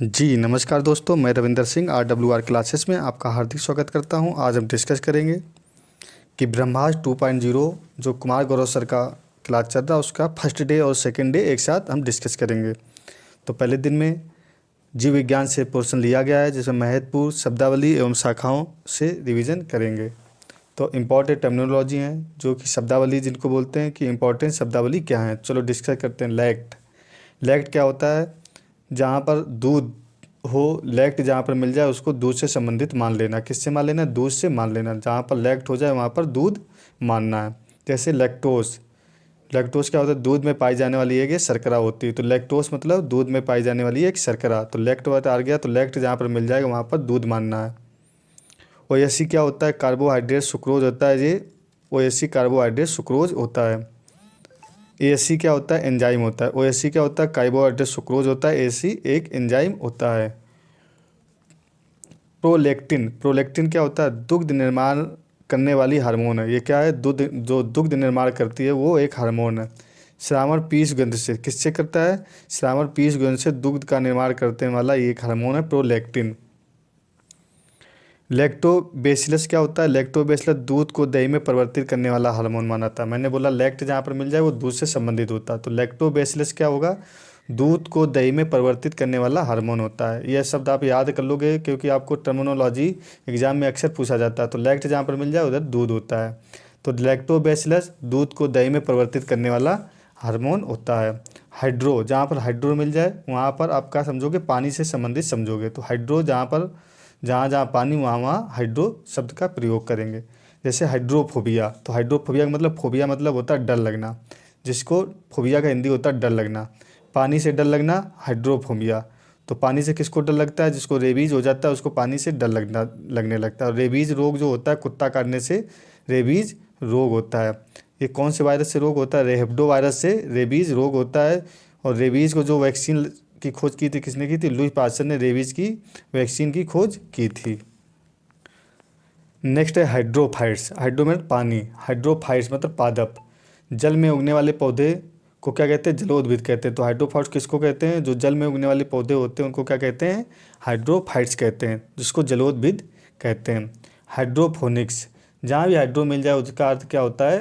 जी नमस्कार दोस्तों, मैं रविंदर सिंह RWR क्लासेस में आपका हार्दिक स्वागत करता हूं। आज हम डिस्कस करेंगे कि ब्रह्मास्त्र 2.0 जो कुमार गौरव सर का क्लास चल रहा है उसका फर्स्ट डे और सेकंड डे एक साथ हम डिस्कस करेंगे। तो पहले दिन में जीव विज्ञान से पोर्शन लिया गया है जिसमें महत्वपूर्ण शब्दावली एवं शाखाओं से रिवीजन करेंगे। तो इम्पॉर्टेंट टर्मिनोलॉजी हैं जो कि शब्दावली जिनको बोलते हैं कि इम्पॉर्टेंट शब्दावली क्या है। चलो डिस्कस करते हैं। लैक्ट लैक्ट क्या होता है? जहाँ पर दूध हो, लैक्ट जहाँ पर मिल जाए उसको दूध से संबंधित मान लेना। किससे मान लेना? दूध से मान लेना। जहाँ पर लैक्ट हो जाए वहाँ पर दूध मानना है। जैसे लैक्टोस, लैक्टोस क्या होता है? दूध में पाई जाने वाली एक शर्करा होती है। तो लैक्टोस मतलब दूध में पाई जाने वाली एक शर्करा। तो लैक्ट आ गया, तो लैक्ट जहाँ पर मिल जाएगा वहाँ पर दूध मानना है। ओएससी क्या होता है? कार्बोहाइड्रेट सुक्रोज होता है। ये ओएससी कार्बोहाइड्रेट सुक्रोज होता है। एएससी क्या होता है? एंजाइम होता है। ओएससी क्या होता है? कार्बोहाइड्रेट सुक्रोज होता है। एएससी एक एंजाइम होता है। प्रोलेक्टिन, प्रोलेक्टिन क्या होता है? दुग्ध निर्माण करने वाली हार्मोन है। ये क्या है? दूध, जो दुग्ध निर्माण करती है वो एक हार्मोन है। श्रावण पीयूष ग्रंथि से, किससे करता है? श्रावण पीयूष ग्रंथि से दुग्ध का निर्माण करने वाला ये एक हार्मोन है प्रोलेक्टिन। लैक्टोबैसिलस क्या होता है? लैक्टोबैसिलस दूध को दही में परिवर्तित करने वाला हार्मोन माना था। मैंने बोला लैक्ट जहाँ पर मिल जाए वो दूध से संबंधित होता है। तो लैक्टोबैसिलस क्या होगा? दूध को दही में परिवर्तित करने वाला हार्मोन होता है। यह शब्द आप याद कर लोगे क्योंकि आपको टर्मिनोलॉजी एग्जाम में अक्सर पूछा जाता है। तो लैक्ट जहाँ पर मिल जाए उधर दूध होता है। तो लैक्टोबैसिलस दूध को दही में परिवर्तित करने वाला हार्मोन होता है। हाइड्रो, जहाँ पर हाइड्रो मिल जाए वहाँ पर आप क्या समझोगे? पानी से संबंधित समझोगे। तो हाइड्रो जहाँ पर, जहाँ जहाँ पानी वहाँ वहाँ हाइड्रो शब्द का प्रयोग करेंगे। जैसे हाइड्रोफोबिया, तो हाइड्रोफोबिया का मतलब, फोबिया मतलब होता है डर लगना, जिसको फोबिया का हिंदी होता है डर लगना। पानी से डर लगना हाइड्रोफोबिया। तो पानी से किसको डर लगता है? जिसको रेबीज हो जाता है उसको पानी से डर लगने लगता है। और रेबीज रोग जो होता है कुत्ता काटने से रेबीज रोग होता है। ये कौन से वायरस से रोग होता है? रेबडो वायरस से रेबीज रोग होता है। और रेबीज को जो वैक्सीन की खोज की थी, किसने की थी? लुई पास्चर ने रेबीज की वैक्सीन की खोज की थी। नेक्स्ट है हाइड्रोफाइट्स। हाइड्रो मतलब पानी, हाइड्रोफाइट्स मतलब पादप। जल में उगने वाले पौधे को क्या कहते हैं? जलोद्भिद कहते हैं। तो हाइड्रोफाइट्स किसको कहते हैं? जो जल में उगने वाले पौधे होते हैं उनको क्या कहते हैं? हाइड्रोफाइट्स कहते हैं, जिसको जलोद्भिद कहते हैं। हाइड्रोफोनिक्स, जहाँ भी हाइड्रो मिल जाए उसका अर्थ क्या होता है?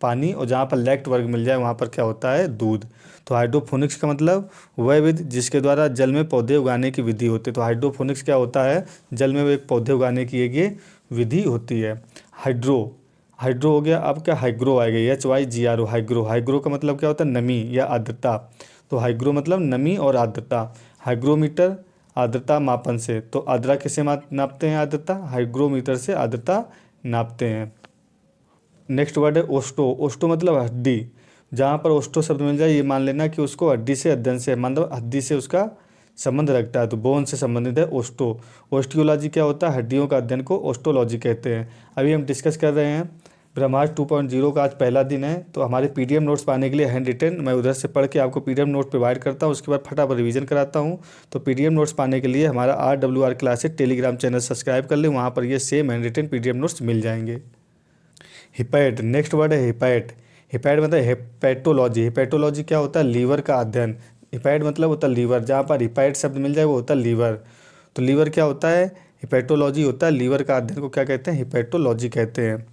पानी। और जहाँ पर लैक्ट वर्ग मिल जाए वहाँ पर क्या होता है? दूध। तो हाइड्रोफोनिक्स का मतलब वह विधि जिसके द्वारा जल में पौधे उगाने की विधि होती है। तो हाइड्रोफोनिक्स क्या होता है? जल में एक पौधे उगाने की एक ये विधि होती है। हाइड्रो, हाइड्रो हो गया। अब क्या हाइग्रो आएगा? HYGRO, hygro. हाइग्रो का मतलब क्या होता है? नमी या आर्द्रता। तो हाइग्रो मतलब नमी और आर्द्रता। हाइग्रोमीटर आर्द्रता मापन से, तो आर्द्रता किसे नापते हैं? आर्द्रता हाइग्रोमीटर से आर्द्रता नापते हैं। नेक्स्ट वर्ड है ओस्टो। ओस्टो मतलब हड्डी। जहाँ पर ओस्टो शब्द मिल जाए ये मान लेना कि उसको हड्डी से अध्ययन से, मतलब हड्डी से उसका संबंध रखता है। तो बोन से संबंधित है ओस्टो। ओस्टियोलॉजी क्या होता है? हड्डियों का अध्ययन को ओस्टोलॉजी कहते हैं। अभी हम डिस्कस कर रहे हैं ब्रह्मास्त्र 2.0 का आज पहला दिन है। तो हमारे PDF नोट्स पाने के लिए हैंड रिटन मैं उधर से पढ़ के आपको PDF नोट प्रोवाइड करता हूँ, उसके बाद फटाफट रिवीजन कराता हूँ। तो PDF नोट्स पाने के लिए हमारा RWR classes telegram channel subscribe कर लें, वहाँ पर ये same hand written PDF notes मिल जाएंगे। हिपैट, नेक्स्ट वर्ड है हिपैट। हिपैट मतलब हेपेटोलॉजी। हेपेटोलॉजी क्या होता है? लीवर का अध्ययन। हिपैट मतलब होता है लीवर। जहाँ पर हिपैट शब्द मिल जाए वो होता है लीवर। तो लीवर क्या होता है? हिपैटोलॉजी होता है लीवर का अध्ययन को क्या कहते हैं? हिपैटोलॉजी कहते हैं।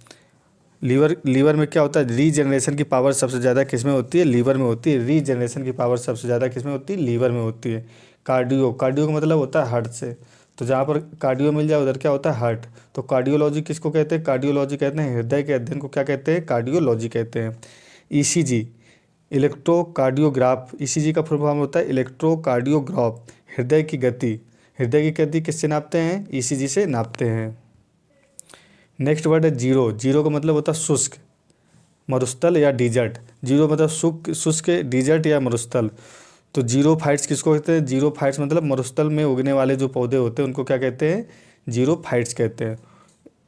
लीवर में क्या होता है? रीजनरेशन की पावर सबसे ज़्यादा किस में होती है? लीवर में होती है। रीजनरेशन की पावर सबसे ज़्यादा किस में होती है? लीवर में होती है। कार्डियो, कार्डियो का मतलब होता है हार्ट से। तो जहाँ पर कार्डियो मिल जाए उधर क्या होता है? हार्ट। तो कार्डियोलॉजी किसको कहते हैं? कार्डियोलॉजी कहते हैं हृदय के अध्ययन को क्या कहते हैं? कार्डियोलॉजी कहते हैं। ECG, electrocardiograph. ECG का फुल फॉर्म होता है इलेक्ट्रोकार्डियोग्राफ। हृदय की गति, हृदय की गति किससे नापते हैं? ECG से नापते हैं। नेक्स्ट वर्ड है जीरो। जीरो का मतलब होता है शुष्क, मरुस्थल या डिजर्ट। जीरो मतलब शुष्क, डिजर्ट या मरुस्थल। तो जीरो फाइट्स किसको कहते हैं? जीरो फाइट्स मतलब मरुस्थल में उगने वाले जो पौधे होते हैं उनको क्या कहते हैं? जीरो फाइट्स कहते हैं।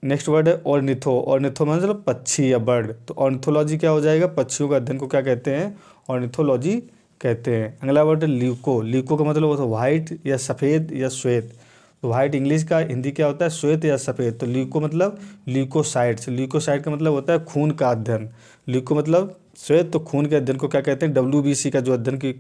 नेक्स्ट वर्ड है ऑर्निथो। ऑर्निथो मतलब पक्षी या बर्ड। तो ऑर्निथोलॉजी क्या हो जाएगा? पक्षियों का अध्ययन को क्या कहते हैं? ऑर्निथोलॉजी कहते हैं। अगला वर्ड है ल्यूको। ल्यूको का मतलब होता है व्हाइट या सफ़ेद या श्वेत। तो व्हाइट इंग्लिश का, हिंदी क्या होता है? श्वेत या सफ़ेद। तो ल्यूको मतलब ल्यूकोसाइट्स। ल्यूकोसाइट का मतलब होता है खून का अध्ययन। ल्यूको मतलब श्वेत तो खून के अध्ययन को क्या कहते हैं, WBC का जो अध्ययन की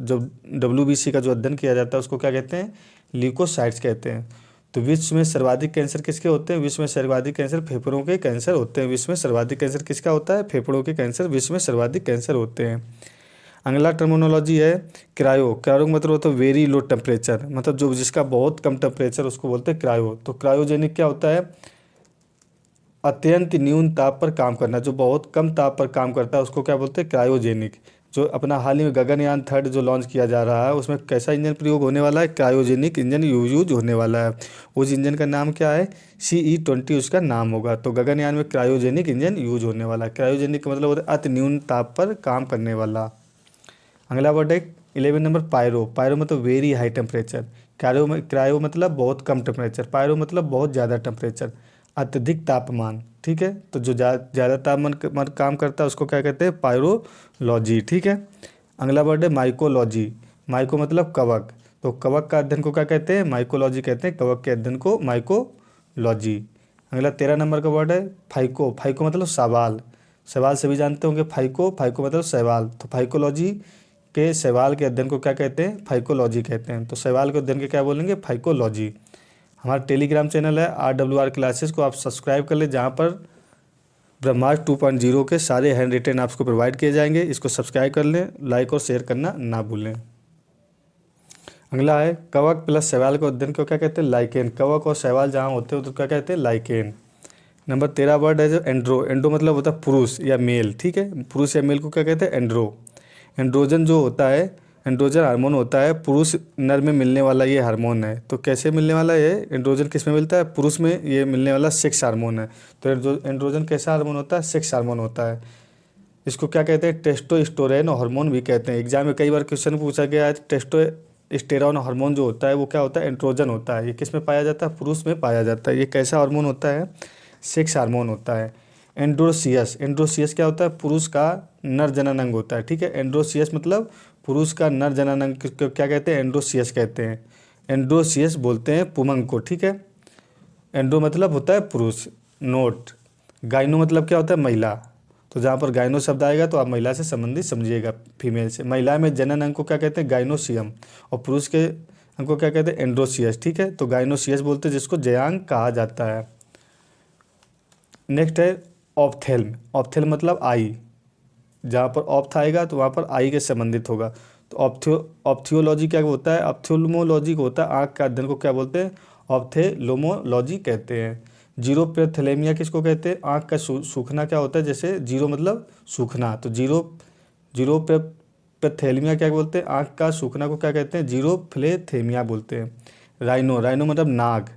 जो WBC का जो अध्ययन किया जाता है उसको क्या कहते हैं, ल्यूकोसाइट्स कहते हैं। तो विश्व में सर्वाधिक कैंसर किसके होते हैं, विश्व में सर्वाधिक कैंसर फेफड़ों के कैंसर होते हैं। विश्व में सर्वाधिक कैंसर किसका होता है, फेफड़ों के कैंसर विश्व में सर्वाधिक कैंसर होते हैं। अगला टर्मिनोलॉजी है क्रायो। क्रायो का मतलब होता है वेरी लो टेम्परेचर, मतलब जो जिसका बहुत कम टेम्परेचर उसको बोलते हैं क्रायो। तो क्रायोजेनिक क्या होता है, अत्यंत न्यून ताप पर काम करना, जो बहुत कम ताप पर काम करता है उसको क्या बोलते हैं, क्रायोजेनिक। जो अपना हाल ही में गगनयान 3 जो लॉन्च किया जा रहा है उसमें कैसा इंजन प्रयोग होने वाला है, क्रायोजेनिक इंजन यूज होने वाला है। उस इंजन का नाम क्या है, CE-20 उसका नाम होगा। तो गगनयान में क्रायोजेनिक इंजन यूज होने वाला है। क्रायोजेनिक का मतलब होता है अति न्यून ताप पर काम करने वाला। अगला वर्ड है 11 नंबर पायरो। पायरो मतलब वेरी हाई टेम्परेचर। क्रायो मतलब बहुत कम टेम्परेचर, पायरो मतलब बहुत ज़्यादा टेम्परेचर, अत्यधिक तापमान। ठीक है, तो जो ज़्यादा तापमान काम करता है उसको क्या कहते हैं, पायरोलॉजी। ठीक है, अगला वर्ड है माइकोलॉजी। माइको मतलब कवक, तो कवक का अध्ययन को क्या कहते हैं, माइकोलॉजी कहते हैं। कवक के अध्ययन को माइकोलॉजी। अगला 13 नंबर का वर्ड है फाइको। फाइको मतलब सवाल। सवाल सभी जानते होंगे, फाइको फाइको मतलब सवाल। तो फाइकोलॉजी के सवाल के अध्ययन को क्या कहते हैं, फाइकोलॉजी कहते हैं। तो सवाल के अध्ययन के क्या बोलेंगे, फाइकोलॉजी। हमारा टेलीग्राम चैनल है RWR क्लासेस को आप सब्सक्राइब कर ले, जहाँ पर ब्रह्मास्त्र 2.0 के सारे हैंड रिटेन आपको प्रोवाइड किए जाएंगे। इसको सब्सक्राइब कर लें, लाइक और शेयर करना ना भूलें। अगला है कवक प्लस शैवाल के अध्ययन को क्या कहते हैं, लाइकेन। कवक और शैवाल जहाँ होते हैं तो क्या कहते हैं, लाइकेन। नंबर 13 वर्ड है जो एंड्रो। एंड्रो मतलब होता है पुरुष या मेल। ठीक है, पुरुष या मेल को क्या कहते हैं, एंड्रो। एंड्रोजन जो होता है, एंड्रोजन हार्मोन होता है पुरुष नर में मिलने वाला ये हार्मोन है। तो कैसे मिलने वाला है एंड्रोजन, किस में मिलता है, पुरुष में ये मिलने वाला सेक्स हार्मोन है। तो एंड्रोजन कैसा हार्मोन होता है, सेक्स हार्मोन होता है। इसको क्या कहते हैं, टेस्टोस्टेरोन हार्मोन भी कहते हैं। एग्जाम में कई बार क्वेश्चन पूछा गया है, टेस्टोस्टेरोन हार्मोन जो होता है वो क्या होता है, एंड्रोजन होता है। ये किस में पाया जाता है, पुरुष में पाया जाता है। ये कैसा हार्मोन होता है, सेक्स हार्मोन होता है। एंड्रोसियस। एंड्रोसियस क्या होता है, पुरुष का नर जननांग होता है। ठीक है, एंड्रोसियस मतलब पुरुष का नर जननांग क्या कहते हैं, एंड्रोसियस कहते हैं। एंड्रोसियस बोलते हैं पुमंग को। ठीक है, एंड्रो मतलब होता है पुरुष। नोट, गाइनो मतलब क्या होता है, महिला। तो जहाँ पर गाइनो शब्द आएगा तो आप महिला से संबंधित समझिएगा, फीमेल से। महिला में जनन अंग को क्या कहते हैं, गाइनोसियम। और पुरुष के अंग को क्या कहते हैं, एंड्रोसियस। ठीक है, तो गाइनोसियस बोलते हैं जिसको जयांग कहा जाता है। नेक्स्ट है ऑप्थेल्म। ऑप्थेल्म मतलब आई। जहाँ पर ऑप्थ आएगा तो वहाँ पर आई के संबंधित होगा। तो ऑप्थियोलॉजी क्या होता है, ऑप्थेल्मोलॉजी को होता है आँख का अध्ययन को क्या बोलते हैं, ऑप्थेल्मोलॉजी कहते हैं। जीरो पैरेथेलेमिया किसको कहते हैं, आँख का सूखना क्या होता है, जैसे जीरो मतलब सूखना, तो जीरो पैरेथेलेमिया क्या बोलते हैं, आँख का सूखना को क्या कहते हैं, जीरोफ्लेथेमिया बोलते हैं। राइनो। राइनो मतलब नाग।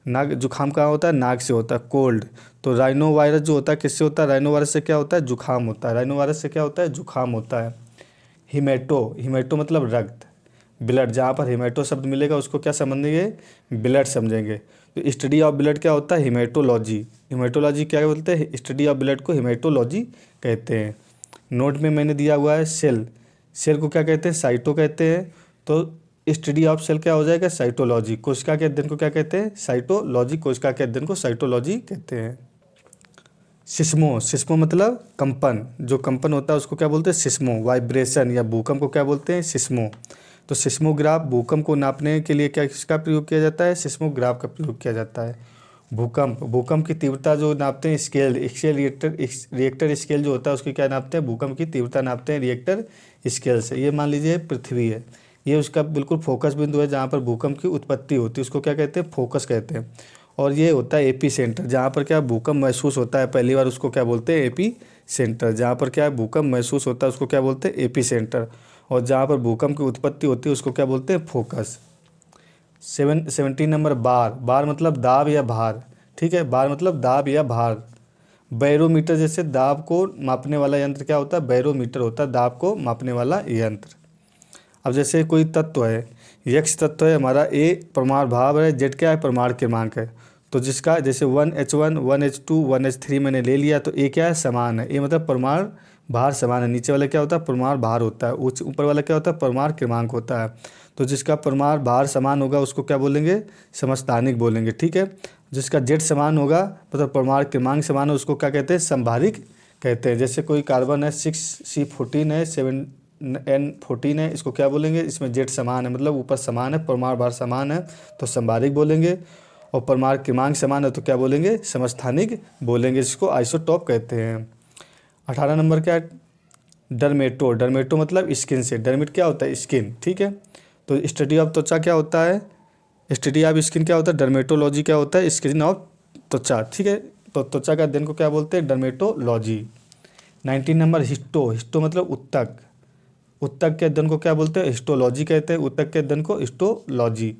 नाग जुखाम कहाँ होता है, नाक से होता है, कोल्ड। तो राइनो वायरस जो होता है किससे होता है, राइनो वायरस से क्या होता है, जुखाम होता है। राइनो वायरस से क्या होता है, जुखाम होता है। हिमेटो। हिमेटो मतलब रक्त, ब्लड। जहाँ पर हिमेटो शब्द मिलेगा उसको क्या समझेंगे, ब्लड समझेंगे। तो स्टडी ऑफ ब्लड क्या होता है, हिमेटोलॉजी। हिमेटोलॉजी क्या बोलते हैं, स्टडी ऑफ ब्लड को हिमेटोलॉजी कहते हैं। नोट में मैंने दिया हुआ है सेल। सेल को क्या कहते हैं, साइटो कहते हैं। तो स्टडी ऑफ सेल क्या हो जाएगा, साइटोलॉजी। कोशिका के अध्ययन को क्या कहते हैं, साइटोलॉजी। कोशिका के अध्ययन को साइटोलॉजी कहते हैं। सिस्मो। सिस्मो मतलब कंपन, जो कंपन होता है उसको क्या बोलते हैं, सिस्मो। वाइब्रेशन या भूकंप को क्या बोलते हैं, सिस्मो। तो सिस्मोग्राफ भूकंप को नापने के लिए क्या किसका प्रयोग किया जाता है, सिस्मोग्राफ का प्रयोग किया जाता है। भूकंप की तीव्रता जो नापते हैं, रिएक्टर स्केल जो होता है उसकी क्या नापते हैं, भूकंप की तीव्रता नापते हैं रिएक्टर स्केल से। ये मान लीजिए पृथ्वी है, ये उसका बिल्कुल फोकस बिंदु है जहाँ पर भूकंप की उत्पत्ति होती है, उसको क्या कहते हैं, फोकस कहते हैं। और ये होता है एपी सेंटर, जहाँ पर क्या भूकंप महसूस होता है पहली बार, उसको क्या बोलते हैं, एपी सेंटर। जहाँ पर क्या भूकंप महसूस होता है उसको क्या बोलते हैं, एपी सेंटर। और जहाँ पर भूकंप की उत्पत्ति होती है उसको क्या बोलते हैं, फोकस। 17 नंबर बार। बार मतलब दाब या भार। ठीक है, बार मतलब दाब या भार। बैरोमीटर, जैसे दाब को मापने वाला यंत्र क्या होता है, बैरोमीटर होता है दाब को मापने वाला यंत्र। अब जैसे कोई तत्व है, यक्ष तत्व है हमारा, ए परमाणु भाव है, जेड क्या है, परमाणु क्रमांक है। तो जिसका जैसे 1H1 1H2 1H3 मैंने ले लिया, तो ए क्या है, समान है। ए मतलब परमाणु भार समान है। नीचे वाला क्या होता है, परमाणु भार होता है। ऊपर वाला क्या होता है, परमाणु क्रमांक होता है। तो जिसका परमाणु भार समान होगा उसको क्या बोलेंगे, समस्थानिक बोलेंगे। ठीक है, जिसका जेड समान होगा मतलब परमाणु क्रमांक समान है उसको क्या कहते हैं, संभारिक कहते हैं। जैसे कोई कार्बन है 6C14 है 7N14 है, इसको क्या बोलेंगे, इसमें जेड समान है मतलब ऊपर समान है, परमाणु भार समान है तो संभारिक बोलेंगे। और परमाणु क्रमांक समान है तो क्या बोलेंगे, समस्थानिक बोलेंगे, जिसको आइसोटॉप कहते हैं। 18 नंबर क्या है, डर्मेटो। डर्मेटो मतलब स्किन से, डर्मिट क्या होता है, स्किन, ठीक है। तो स्टडी ऑफ त्वचा क्या होता है, स्टडी ऑफ स्किन क्या होता है, डर्मेटोलॉजी क्या होता है, स्किन ऑफ त्वचा, ठीक है। तो त्वचा का अध्ययन को क्या बोलते हैं, डर्मेटोलॉजी। 19 number histo. हिस्टो मतलब उत्तक। उत्तक के अध्ययन को क्या बोलते हैं, हिस्टोलॉजी कहते हैं। उत्तक के अध्ययन को हिस्टोलॉजी।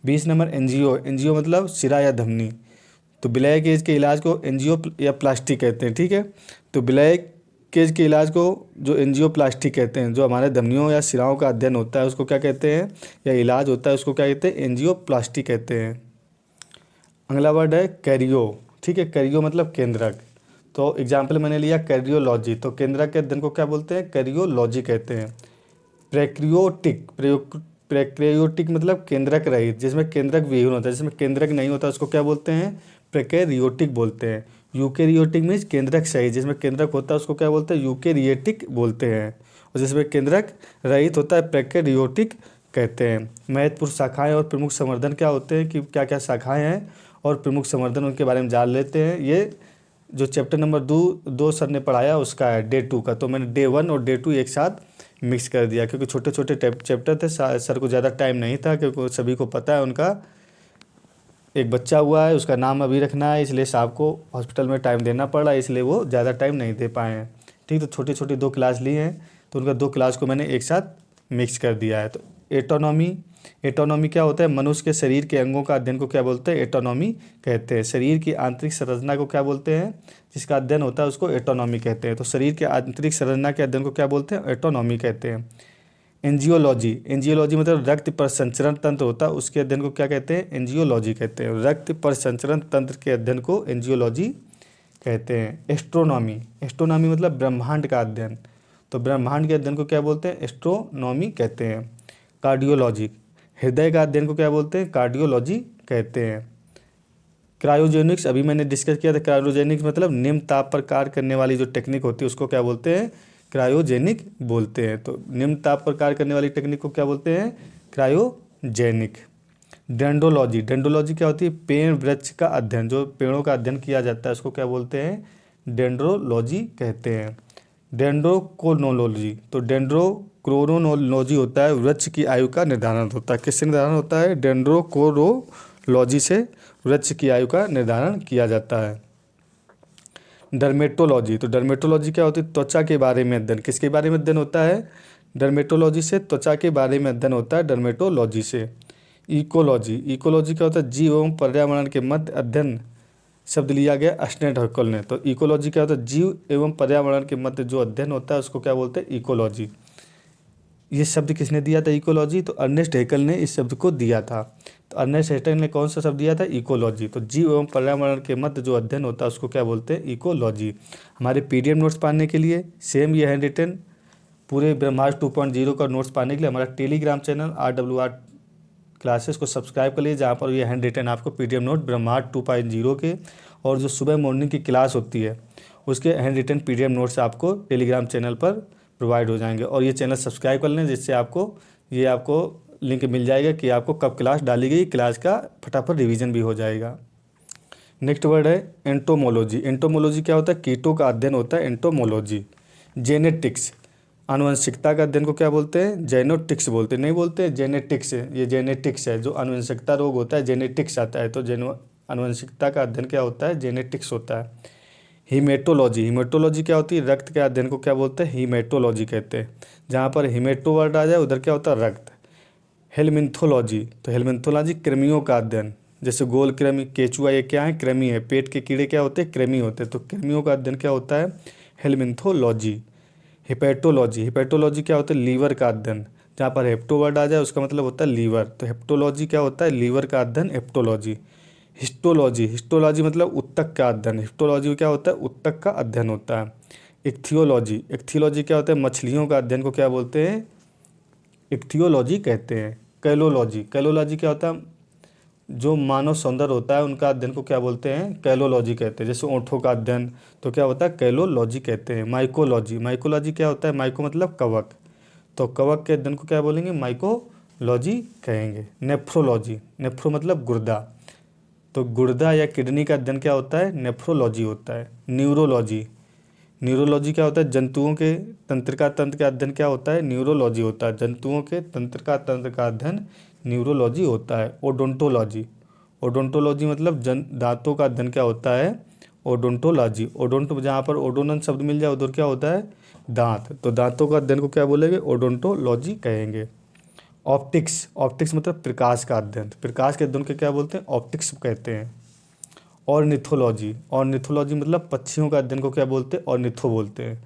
20 number NGO. एनजीओ मतलब सिरा या धमनी। तो विलय केज के इलाज को एनजीओ या प्लास्टिक कहते हैं, ठीक है। तो विलय केज के इलाज को जो एनजीओ प्लास्टिक कहते हैं, जो हमारे धमनियों या सिराओं का अध्ययन होता है उसको क्या कहते हैं, या इलाज होता है उसको क्या कहते हैं, एनजीओ प्लास्टिक कहते हैं। अगला वर्ड है कैरियो, ठीक है। कैरियो मतलब केंद्रक। तो एग्जाम्पल मैंने लिया कैरियोलॉजी, तो केंद्रक के अध्ययन को क्या बोलते हैं, कैरियोलॉजी कहते हैं। प्रेक्रियोटिक। प्रेक्रियोटिक मतलब केंद्रक रहित, जिसमें केंद्रक विहीन होता है, जिसमें केंद्रक नहीं होता उसको क्या बोलते हैं, प्रेकैरियोटिक बोलते हैं। यूकेरियोटिक मीन्स केंद्रक सहित, जिसमें केंद्रक होता है उसको क्या बोलते हैं, यूकेरियोटिक बोलते हैं। और जिसमें केंद्रक रहित होता है प्रेकैरियोटिक कहते हैं। महत्वपूर्ण शाखाएं और प्रमुख संवर्धन क्या होते हैं, कि क्या क्या शाखाएं हैं और प्रमुख संवर्धन उनके बारे में जान लेते हैं। ये जो चैप्टर नंबर 2 सर ने पढ़ाया उसका है डे 2 का, तो मैंने डे 1 और डे 2 एक साथ मिक्स कर दिया, क्योंकि छोटे छोटे चैप्टर थे, सर को ज़्यादा टाइम नहीं था, क्योंकि सभी को पता है उनका एक बच्चा हुआ है, उसका नाम अभी रखना है, इसलिए साहब को हॉस्पिटल में टाइम देना पड़ रहा है, इसलिए वो ज़्यादा टाइम नहीं दे पाए हैं, ठीक। तो छोटी छोटी 2 क्लास ली हैं, तो उनका 2 क्लास को मैंने एक साथ मिक्स कर दिया है। तो एटोनॉमी। एटोनॉमी क्या होता है, मनुष्य के शरीर के अंगों का अध्ययन को क्या बोलते हैं, एटोनॉमी कहते हैं। शरीर की आंतरिक संरचना को क्या बोलते हैं, जिसका अध्ययन होता है उसको एटोनॉमी कहते हैं। तो शरीर के आंतरिक संरचना के अध्ययन को क्या बोलते हैं, एटोनॉमी कहते हैं। एंजियोलॉजी। एंजियोलॉजी मतलब रक्त परिसंचरण तंत्र होता है, उसके अध्ययन को क्या कहते हैं, एंजियोलॉजी कहते हैं। रक्त परिसंचरण तंत्र के अध्ययन को एंजियोलॉजी कहते हैं। एस्ट्रोनॉमी। एस्ट्रोनॉमी मतलब ब्रह्मांड का अध्ययन, तो ब्रह्मांड के अध्ययन को क्या बोलते हैं, एस्ट्रोनॉमी कहते हैं। कार्डियोलॉजी। हृदय का अध्ययन को क्या बोलते हैं, कार्डियोलॉजी कहते हैं। क्रायोजेनिक्स अभी मैंने डिस्कस किया था। क्रायोजेनिक्स मतलब निम्न ताप पर कार्य करने वाली जो टेक्निक होती है उसको क्या बोलते हैं, क्रायोजेनिक बोलते हैं। तो निम्न ताप पर कार्य करने वाली टेक्निक को क्या बोलते हैं, क्रायोजेनिक। डेंड्रोलॉजी। डेंड्रोलॉजी क्या होती है, पेड़ वृक्ष का अध्ययन, जो पेड़ों का अध्ययन किया जाता है उसको क्या बोलते हैं, डेंड्रोलॉजी कहते हैं। डेंड्रोक्रोनोलॉजी। तो डेंड्रोक्रोनोलॉजी होता है वृक्ष की आयु का निर्धारण होता है, किससे निर्धारण होता है, डेंड्रोक्रोनोलॉजी से वृक्ष की आयु का निर्धारण किया जाता है। डर्मेटोलॉजी। तो डर्मेटोलॉजी क्या होती है, त्वचा के बारे में अध्ययन, किसके बारे में अध्ययन होता है, डर्मेटोलॉजी से त्वचा के बारे में अध्ययन होता है, डर्मेटोलॉजी से। इकोलॉजी। इकोलॉजी क्या होता है, जीव एवं पर्यावरण के मध्य अध्ययन, शब्द लिया गया स्नेट हक्कल ने। तो इकोलॉजी क्या होता है, जीव एवं पर्यावरण के मध्य जो अध्ययन होता है उसको क्या बोलते हैं, इकोलॉजी। ये शब्द किसने दिया था, इकोलॉजी, तो अर्नेस्ट हैकल ने इस शब्द को दिया था। तो अर्नेस्ट हैकल ने कौन सा शब्द दिया था, इकोलॉजी। तो जीव एवं पर्यावरण के मध्य जो अध्ययन होता है उसको क्या बोलते हैं, इकोलॉजी। हमारे पीडीएफ नोट्स पाने के लिए सेम ये हैंड रिटन पूरे ब्रह्मास्त्र 2.0 का नोट्स पाने के लिए हमारा टेलीग्राम चैनल RWR क्लासेस को सब्सक्राइब कर लीजिए, जहाँ पर ये हैंड रिटन आपको पीडीएफ नोट ब्रह्मास्त्र 2.0 के और जो सुबह मॉर्निंग की क्लास होती है उसके हैंड रिटन पीडीएफ नोट्स आपको टेलीग्राम चैनल पर प्रोवाइड हो जाएंगे। और ये चैनल सब्सक्राइब कर लें, जिससे आपको लिंक मिल जाएगा कि आपको कब क्लास डाली गई, क्लास का फटाफट रिवीजन भी हो जाएगा। नेक्स्ट वर्ड है एंटोमोलॉजी। एंटोमोलॉजी क्या होता है, कीटों का अध्ययन होता है, एंटोमोलॉजी। जेनेटिक्स। आनुवंशिकता का अध्ययन को क्या बोलते हैं, जेनोटिक्स बोलते हैं, नहीं बोलते जेनेटिक्स, ये जेनेटिक्स है। जो आनुवंशिकता रोग होता है जेनेटिक्स आता है, तो आनुवंशिकता का अध्ययन क्या होता है, जेनेटिक्स होता है। हीमेटोलॉजी। हीमेटोलॉजी क्या होती है, रक्त के अध्ययन को क्या बोलते हैं, हीमेटोलॉजी कहते हैं। जहाँ पर हीमेटो वर्ड आ जाए उधर क्या होता है, रक्त। हेलमिन्थोलॉजी। तो हेलमिन्थोलॉजी कृमियों का अध्ययन, जैसे गोल कृमि, केचुआ, ये क्या है, कृमि है। पेट के कीड़े क्या होते हैं, कृमि होते हैं। तो कृमियों का अध्ययन क्या होता है, हेलमिन्थोलॉजी। हिपैटोलॉजी। हिपैटोलॉजी क्या होता है, लीवर का अध्ययन। जहाँ पर हेप्टो वर्ड आ जाए उसका मतलब होता है लीवर, तो हेप्टोलॉजी क्या होता है, लीवर का अध्ययन, हेप्टोलॉजी। हिस्टोलॉजी। हिस्टोलॉजी मतलब उत्तक का अध्ययन, हिस्टोलॉजी क्या होता है, उत्तक का अध्ययन होता है। इक्थियोलॉजी। इक्थियोलॉजी क्या होता है, मछलियों का अध्ययन को क्या बोलते हैं, इक्थियोलॉजी कहते हैं। कैलोलॉजी। कैलोलॉजी क्या होता है, जो मानव सौंदर्य होता है उनका अध्ययन को क्या बोलते हैं, कैलोलॉजी कहते हैं। जैसे ओंठों का अध्ययन तो क्या होता है, कैलोलॉजी कहते हैं। माइकोलॉजी, माइकोलॉजी क्या होता है, माइको मतलब कवक, तो कवक के अध्ययन को क्या बोलेंगे, माइकोलॉजी कहेंगे। नेफ्रोलॉजी, नेफ्रो मतलब गुर्दा, तो गुर्दा या किडनी का अध्ययन क्या होता है, नेफ्रोलॉजी होता है। न्यूरोलॉजी, न्यूरोलॉजी क्या होता है, जंतुओं के तंत्रिका तंत्र का अध्ययन क्या होता है, न्यूरोलॉजी होता है। जंतुओं के तंत्रिका तंत्र का अध्ययन न्यूरोलॉजी होता है। ओडोंटोलॉजी, ओडोंटोलॉजी मतलब दांतों का अध्ययन क्या होता है, ओडोंटोलॉजी। ओडोंटो जहाँ पर ओडोनन शब्द मिल जाए उधर क्या होता है, दांत, तो दांतों का अध्ययन को क्या बोलेंगे, ओडोंटोलॉजी कहेंगे। ऑप्टिक्स, ऑप्टिक्स मतलब प्रकाश का अध्ययन, प्रकाश के अध्ययन को क्या बोलते हैं, ऑप्टिक्स कहते हैं। ऑर्निथोलॉजी, ऑर्निथोलॉजी मतलब पक्षियों का अध्ययन को क्या बोलते हैं, ऑर्निथो बोलते हैं,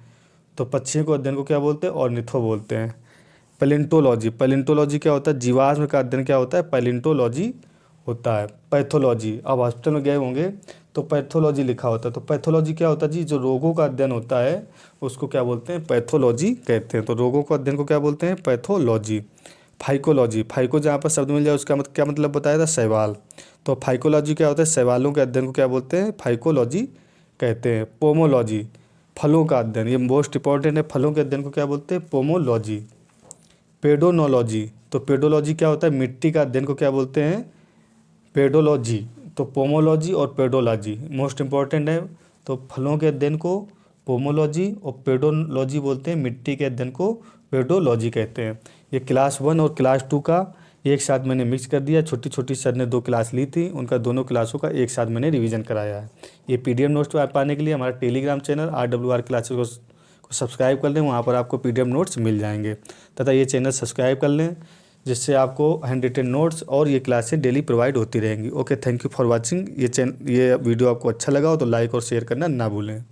तो पक्षियों को अध्ययन को क्या बोलते हैं, ऑर्निथो बोलते हैं। पैलिंटोलॉजी, पैलिंटोलॉजी क्या होता है, जीवाश्म का अध्ययन क्या होता है, पैलिंटोलॉजी होता है। पैथोलॉजी, अब हॉस्पिटल में गए होंगे तो पैथोलॉजी लिखा होता है, तो पैथोलॉजी क्या होता है जी, जो रोगों का अध्ययन होता है उसको क्या बोलते हैं, पैथोलॉजी कहते हैं। तो रोगों का अध्ययन को क्या बोलते हैं, पैथोलॉजी। फाइकोलॉजी, फाइको जहाँ पर शब्द मिल जाए उसका क्या मतलब बताया था, शैवाल, तो फाइकोलॉजी क्या होता है, शैवालों के अध्ययन को क्या बोलते हैं, फाइकोलॉजी कहते हैं। पोमोलॉजी, फलों का अध्ययन, ये मोस्ट इंपॉर्टेंट है, फलों के अध्ययन को क्या बोलते हैं, पोमोलॉजी। पेडोनोलॉजी, तो पेडोलॉजी क्या होता है, मिट्टी का अध्ययन को क्या बोलते हैं, पेडोलॉजी। तो पोमोलॉजी और पेडोलॉजी मोस्ट इंपॉर्टेंट है, तो फलों के अध्ययन को पोमोलॉजी और पेडोलॉजी बोलते हैं, मिट्टी के अध्ययन को पेडोलॉजी कहते हैं। ये क्लास 1 और क्लास 2 का एक साथ मैंने मिक्स कर दिया, छोटी छोटी सर ने 2 क्लास ली थी, उनका दोनों क्लासों का एक साथ मैंने रिवीजन कराया है। ये PDF नोट्स पाने के लिए हमारा टेलीग्राम चैनल RWR क्लासेस को सब्सक्राइब कर लें, वहाँ पर आपको PDF नोट्स मिल जाएंगे, तथा ये चैनल सब्सक्राइब कर लें, जिससे आपको हैंड रिटन नोट्स और ये क्लासें डेली प्रोवाइड होती रहेंगी। Okay, thank you for watching. ये वीडियो आपको अच्छा लगा हो तो लाइक और शेयर करना ना भूलें।